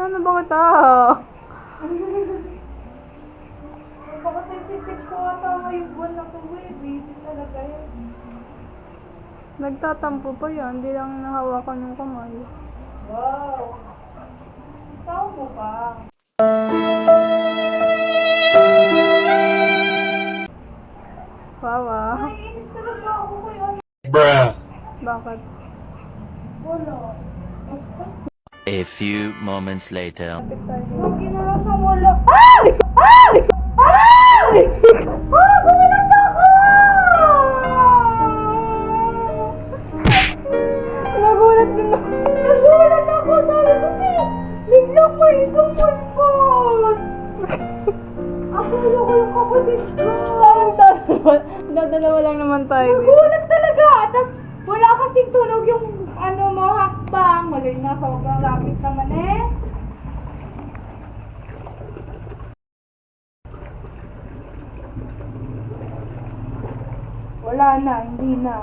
Ano ba kita? Baka sensitive ko ata ngayong buwan na to, busy talaga yan. Nagtatampo pa yan, hindi lang nahawakan yung kamay. Wow! Tao mo pa. Wawa. Naiinis talaga ako kaya. Bruh. Bakit? Wala. A few moments later. Lagi na lang siyang wala. Ay! Ay! Ay! Ah! Gumilang na ako! Nagulat din ako. Nagulat ako! Sabi ko siya, biglang may sumulpot! Akala ko yung kapatid ko! Dadalawa lang naman tayo dito. Nagulat talaga! Tapos wala kasing tunog yung mo, hakbang. Magaling na, sobrang lapit naman eh. Wala na, hindi na.